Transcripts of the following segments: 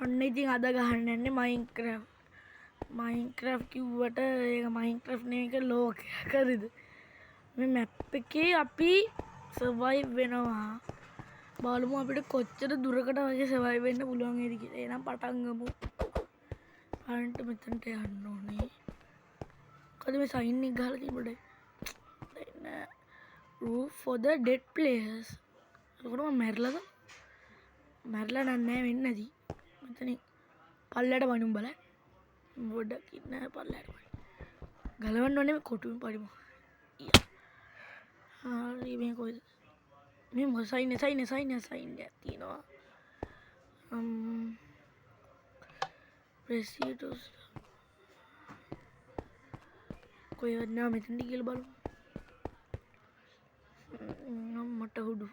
ඔන්න ඉතින් අද ගහන්න යන්නේ මයින්ක්‍රාෆ්ට් කිව්වට ඒක මයින්ක්‍රාෆ්ට් නෙවෙයි ඒක ලෝකයක් හරිද මේ මැප් එකේ අපි සර්වයිව් වෙනවා බලමු අපිට කොච්චර දුරකට වගේ සර්වයිව් වෙන්න පුළුවන් වේද කියලා. එහෙනම් පටන් ගමු. අරන්ට මෙතනට යන්න ඕනේ. මොකද මේ සයින් එක ගහලා තිබුණේ නෑ. roof for the dead players. ඒකට මම මැරිලාද? මැරිලා නෑ වෙන්නේ නැති. මෙතනින් පල්ලයට වණුම් බලන්න. ගොඩක් ඉන්න පල්ලයට වණුම්. ගලවන්න ඕනේ මේ කොටුවෙන් පරිමු. හරි මේ කොයිද? මේ මොකද සයින් එකක් තියෙනවා. ප්‍රෙසිඩස් කොහෙවත් නෑ මෙතනදි කියලා බලමු. මට හුඩු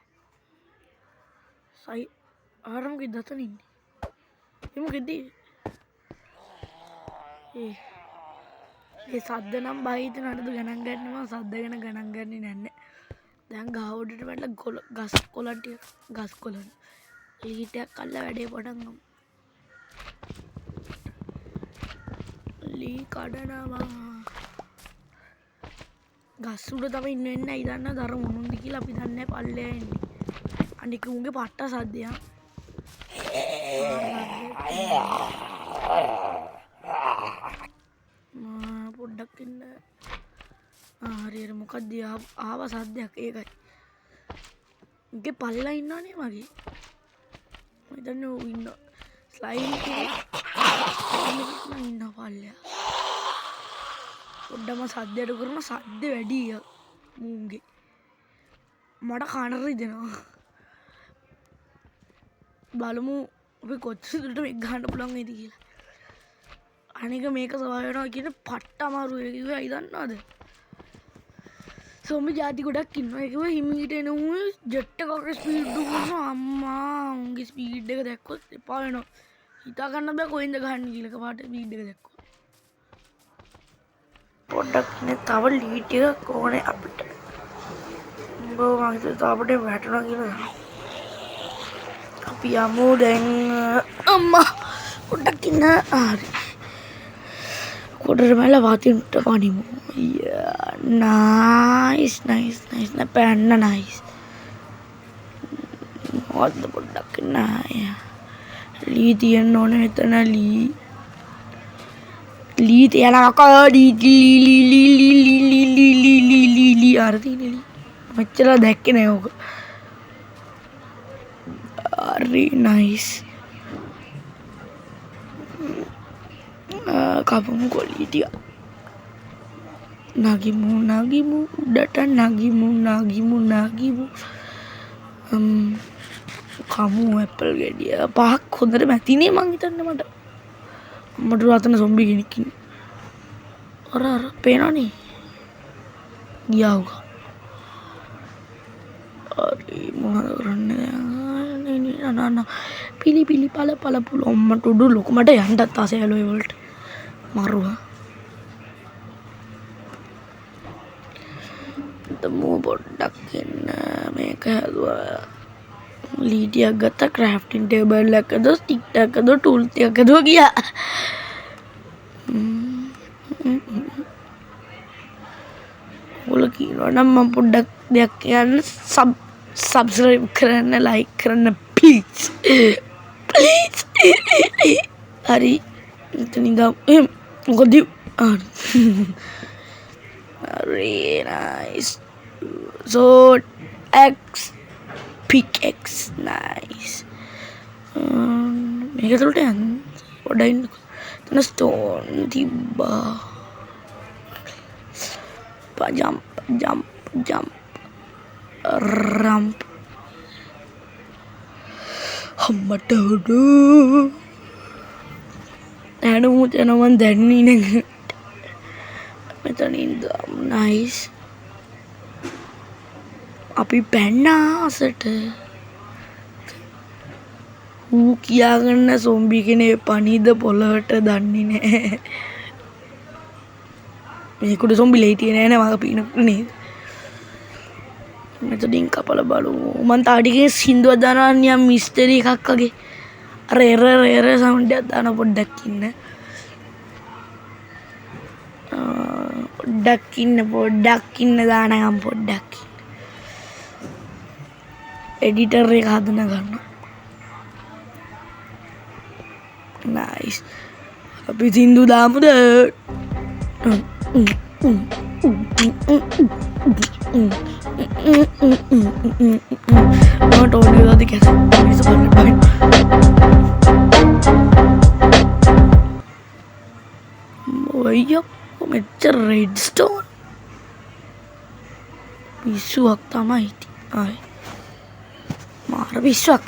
සයි ආරම්ගේ දතන ඉන්නේ. ඒ මොකද? ඒ සද්ද නම් බයිද නඩද ගණන් ගන්නවා සද්ද ගැන ගණන් ගන්නේ නැහැ. දැන් ගහවඩට වැටලා ගස් කොළන් ටික ගස් කොළන් ලීටයක් අල්ල වැඩේ පටන් ගමු. ලී කඩනවා. ගස් උඩ තමයි ඉන්නේ නැයි දන්න දර මොනුන්ද කියලා අපි දන්නේ පල්ලේ ඉන්නේ. අනික උන්ගේ පට්ට සද්දයක්. පොඩ්ඩක් ඉන්න. හරියට මොකක්ද ආව සද්දයක් ඒකයි. උන්ගේ පල්ලෙලා ඉන්නවනේ මගේ. මම හිතන්නේ ඌ ඉන්න ස්ලයිම් එකේ ඉන්න පල්ලෙයා. පොඩ්ඩම සද්දයට කරන සද්ද වැඩි මුන්ගේ. මට කන රිදෙනවා. බලමු අපි කොච්චර දුරට මේක ගහන්න පුළුවන් වේද කියලා. අනික මේක සවාය වෙනවා කියන පට්ට අමාරු එක කිව්වා අයි දන්නවද? සොම්බි ಜಾති ගොඩක් ඉන්නවා. ඒකව හිමීට එන උන් ජෙට් එකක ස්පීඩ් දුවනවා. අම්මා උන්ගේ ස්පීඩ් එක දැක්කොත් එපා වෙනවා. හිතා ගන්න බෑ කොහෙන්ද ගහන්නේ කියලා. කපාට ස්පීඩ් එක දැක්කොත්. පොඩ්ඩක් ඉන්නේ තව ලීට් එකක් ඕනේ අපිට. බෝ මම හිතුවා අපිට වැටෙනවා කියලා. අපි යමු දැන් අම්මා පොඩ්ඩක් ඉන්න. හරි. කොටර මල වාතින්ට පනිමු. Nice පැන්න nice. මොකද්ද පොඩ්ඩක් නෑ. ලී තියන්න ඕනේ මෙතන ලී තියනවා කඩි ලී අර තියෙන ලී. මෙච්චර දැක්කේ නෑ ඕක. හරි නයිස්. කපමු කොලී ටික. නගිමු උඩට නගිමු කමු ඇපල් ගෙඩිය 5ක් හොඳට මැතිනේ මං හිතන්නේ මට. මට රතන සොම්බි කෙනෙක් ඉන්නේ. අර පේනවනේ. ගියා උගා. අරේ මොනවද කරන්නේ දැන්? පිලි පල පුලොම්මට උඩු ලොකු මට යන්නත් ආසයලෝ ඒ වලට. මරුවා. මූ පොඩ්ඩක් ඉන්න මේක හැදුවා. ලීටියක් ගත්තා ක්‍රාෆ්ටින් ටේබල් එකද ස්ටික් එකද ටූල් එකද ගියා. ඔයාලා කියනවා නම් මම පොඩ්ඩක් දෙයක් කියන්න සබ්ස්ක්‍රයිබ් කරන්න ලයික් කරන්න ප්ලීස්. හරි එතනින් ගමු. මොකද very nice. So pickaxe nice. මේක තුලට යන්න පොඩ්ඩක් ඉන්න. තන ස්ටෝන් තිබ්බා. jump ramp. අම්මට උඩු ඇනුමුත් යනවා මන් දැන්නේ නැහැ. මෙතන ඉඳන් නයිස්. අපි පැන්නාසට ඌ කියාගන්න සොම්බි කෙනේ පණිද පොළවට දන්නේ නැහැ. මේකුට සොම්බි ලේටිය නෑ මග පීනක් නේද? මෙතනින් කපලා බලමු. මන් තාඩිගේ සින්දුව දානවා නියම් මිස්ටරි එකක් වගේ. අර එරර් සවුන්ඩ් එකක් දාන පොඩ්ඩක් ඉන්න. පොඩ්ඩක් ඉන්න දානකම් පොඩ්ඩක් ඉන්න. එඩිටර් එක හදන ගන්න. නයිස්. අපි සින්දු දාමුද? टोनी दादी कैसे भैया මෙච්චර රෙඩ් ස්ටෝන් පිස්සුවක් තමයි හිටියේ. ආයි මාර පිස්සුවක්.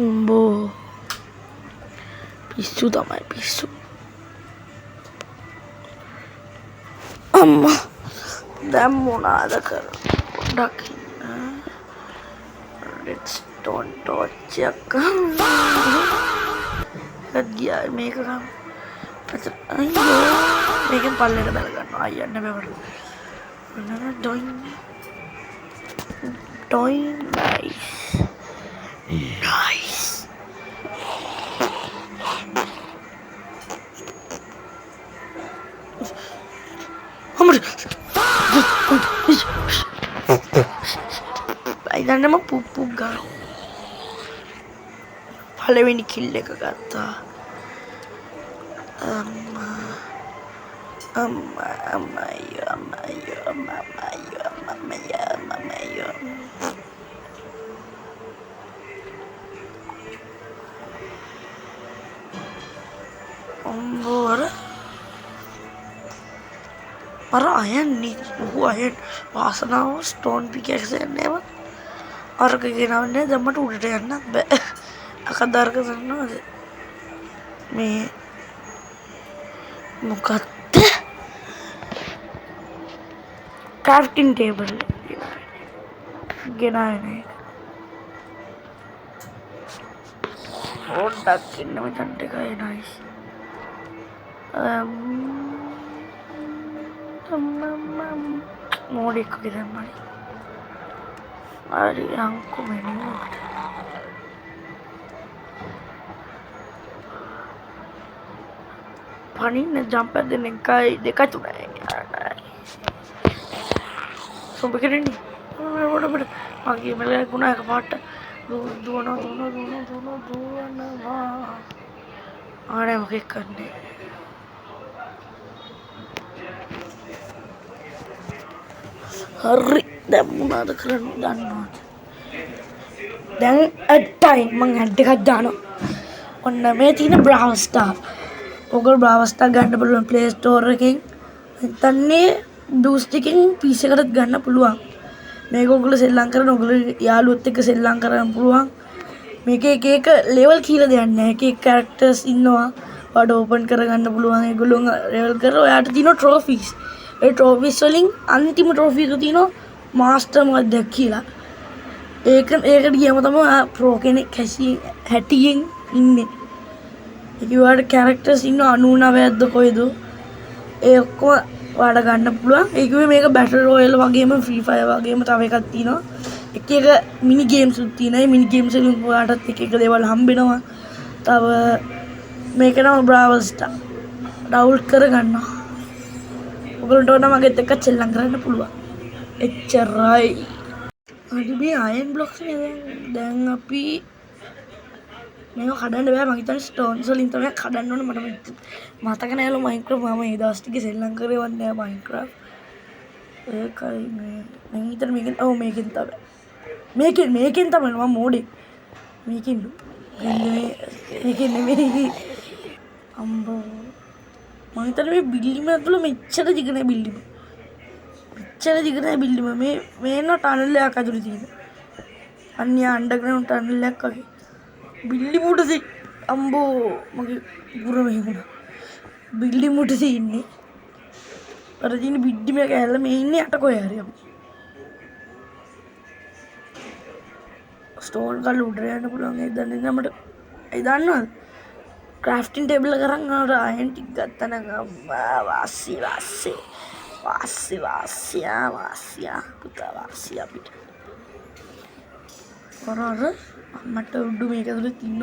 උඹෝ පිස්සු තමයි පිස්සු. අම්මා දැන් මොනවාද කරන්නේ? පොඩ්ඩක් රෙඩ් ස්ටෝන් ටෝච් එකක් ගියා මේක ගන්න. අයියෝ මේකෙන් පල්ලෙට බැල ගන්නවා. අයියන්න බෑ. ඩොයින් ඩොයින් නයිස් නයිස්. අයිදන්නම පුප්පුක් ගන්න. පළවෙනි කිල් එක ගත්තා. අර අයන් අයන් වාසනාව ස්ටෝන් පිකැක්ස් යන්නේව අරක ගෙනවන්නේ දැම්මට උඩට යන්න බෑ. අකදර්ක කරනවද මේ මොකක්ද? ක්‍රාෆ්ටින් ටේබල් ගෙනාවේ පොඩ්ඩක් ඉන්න මෙතන එකයි නයිස්. මෝඩෙක් වගේ දැම්මනේ. හරි අංකු මෙන්න පනින්න ජම්ප් එක දෙන්න 1 2 3 සොම්බ කරන්නේ මගේ මල ගුණා එක පාට දුවනවා ආනේ මොකෙක් කරන්නේ. හරි දැන් මොනවද කරන්න දන්නවද? දැන් ටයිම් මං ඇඩ් එකක් දානවා. ඔන්න මේ තියෙන බ්‍රවුස් ස්ටාර්. ඔයගොල්ලෝ බ්‍රවුස් ස්ටාර් ගන්න පුළුවන් ප්ලේ ස්ටෝර් එකෙන්. හිතන්නේ බූස්ට් එකෙන් පීස් එකකට ගන්න පුළුවන්. මේක ඔයගොල්ලෝ සෙල්ලම් කරන ඔයගොල්ලෝ යාළුවොත් එක්ක සෙල්ලම් කරන්න පුළුවන්. මේක එක ලෙවල් කියලා දෙයක් නැහැ. එක කැරක්ටර්ස් ඉන්නවා. ඔයාලට ඕපන් කරගන්න පුළුවන්. ඒගොල්ලෝ ලෙවල් කරලා ඔයාට තියෙන ට්‍රොෆිස්. ඒ ට්‍රොෆිස් වලින් අන්තිම ට්‍රොෆි එක තියෙනවා මාස්ටර් මොකක්ද කියලා. ඒකට ගියම තමයි ප්‍රෝ කෙනෙක් හැටියෙන් ඉන්නේ. ඒක ඔයාලට කැරක්ටර්ස් ඉන්නවා 99ක්ද කොයිද? ඒ ඔක්කොම ඔයාලට ගන්න පුළුවන්. ඒකෙම මේක බැටල් රොයල් වගේම ෆ්‍රී ෆයර් වගේම තව එකක් තියෙනවා. එක මිනි ගේම්ස් උත් තියෙනවා. ඒ මිනි ගේම්ස් වලින් ඔයාලට එක දේවල් හම්බෙනවා. තව මේක නම බ්‍රවුස් ස්ටාර් ඩවුන්ලෝඩ් කරගන්නවා. ඔයගොල්ලන්ට ඕන මගෙත් එක්ක සෙල්ලම් කරන්න පුළුවන්. එච්චරයි. හරි මේ අයන් බ්ලොක්ස් නේ දැන් අපි මේක කඩන්න බෑ. මම හිතන්නේ ස්ටෝන්ස් වලින් තමයි කඩන්න ඕන. මට මතක නෑලු මයින්ක්‍රාෆ්ට් මම ඒ දවස් ටිකේ සෙල්ලම් කරේවත් නෑ මයින්ක්‍රාෆ්ට්. ඒකයි මේ මම හිතන්නේ මේකෙන් තමයි. මේකෙන් තමයි මම මෝඩේ. මේකෙන් නෙමෙයි. අම්බෝ මම හිතන්නේ මේ බිල්ඩිම ඇතුළ මෙච්චර දිග නෑ බිල්ඩිම. මේ න ටනල් එකක් ඇතුළේ තියෙන. අන්‍ය අන්ඩර්ග්‍රවුන්ඩ් ටනල් එකක් වගේ. බිල්ඩිම උඩදී අම්බෝ මගේ ගුර මෙහෙමුණා. බිල්ඩිම උඩදී ඉන්නේ. අර තියෙන බිල්ඩිම එක ඇල්ල මේ ඉන්නේ යට කොහේ හරි අපි. ස්ටෝන් ගල් උඩට යන්න පුළුවන්. ඒ දන්නේ නමට. ඒ දන්නවද? ක්‍රාෆ්ටින් ටේබල් එක කරන් අයන් ටික ගත්තා නම් අම්මා වාසි පුතා වාසි අපිට. මට උඩු මේක ඇතුලේ තින්න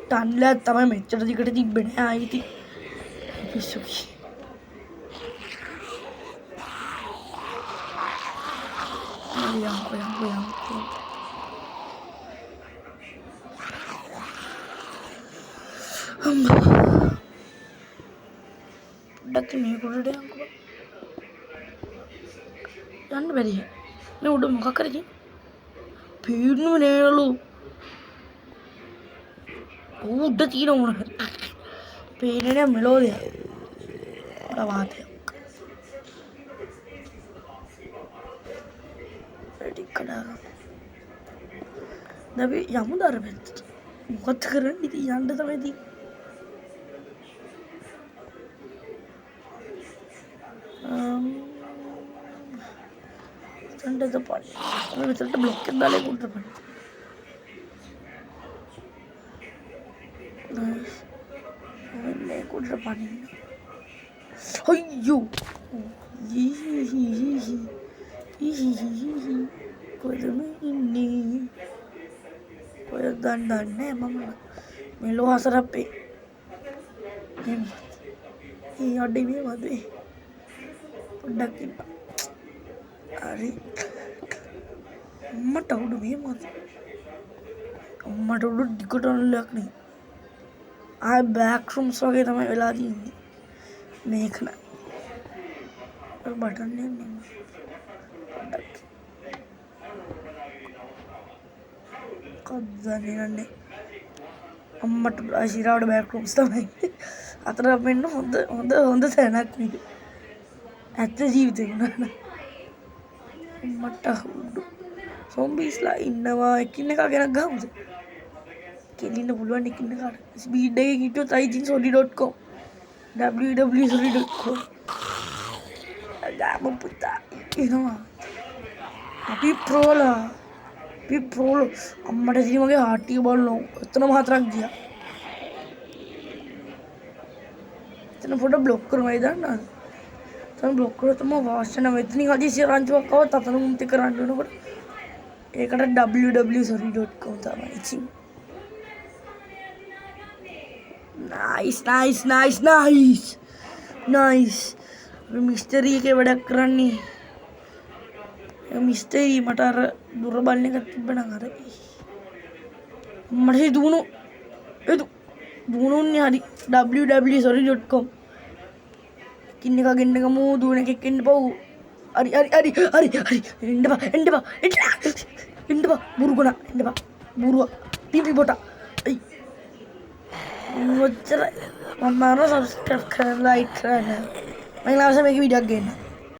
ටන්ලයක් තමයි මෙච්චර දිගට තිබ්බේ නෑ ආයි ඉතින් පිස්සු කි යම් පොඩ්ඩක් මේ කුඩට යන්කෝ යන්න බැරිය මේ උඩ මොකක් කරේ පීන්නු නේලු උඩ තියෙන මොන හරි පේන්නේ නැහැ මෙලෝදිය අර වාතය ටික කඩා අපි යමුද අර පැත්තට මොකද කරන්නේ ඉතින් යන්න තමයි තියෙන්නේ ठंडे का पानी हमें वितरण ब्लॉक के डाले कौन सा पानी हमें कौन सा पानी अयो कोई तो नहीं कोई दान है मम्मा मैं लोहा सर पे ये अड्डी भी मत दे पड़की अरे अम्मा टाउड भी मत अम्मा टाउड टिकट लकनी आ बैकरूम्स वगैरह तो मैं इलाज ही देखना और बटन नहीं कद्दाने अम्मा टाउड आशीरावड बैकरूम्स तो मैं अतरा पेन्नु होंद तैनाक नहीं ऐसे जीवित है මට හුඩු සොම්බීස්ලා ඉන්නවා එකින් එක ගැන ගමුද කෙලින්න පුළුවන් එකින් එකට ස්පීඩ් එකකින් හිටියොත් iGensori.com www.sori.com ගාම පුතා එනවා අපි ප්‍රෝලා අම්මට ඉතින් මගේ හાર્ට් එක බලනවා එතනම හතරක් ගියා එතන ෆොටෝ බ්ලොක් කරනවා ඒ දන්නවද तब ब्लॉक करो तुम वाशन में इतनी खाली से रंच वक्का हो तब तुम मुंती कराने दो ना पर एक अटर www.sori.com था भाई जी नाइस मिस्टरी के बड़ा करानी मिस्टरी मटार दूर बालने का बना कर मरे दोनों नहीं आ रही www.sori.com किन्ने का मुंह दूने के किन्न पाऊ अरे इंडबा बुरुगुना इंडबा बुरुआ पीपी बोटा मुझे मम्मा ना सब्सक्राइब करना लाइक करना मैं लास्ट में एक वीडियो गेना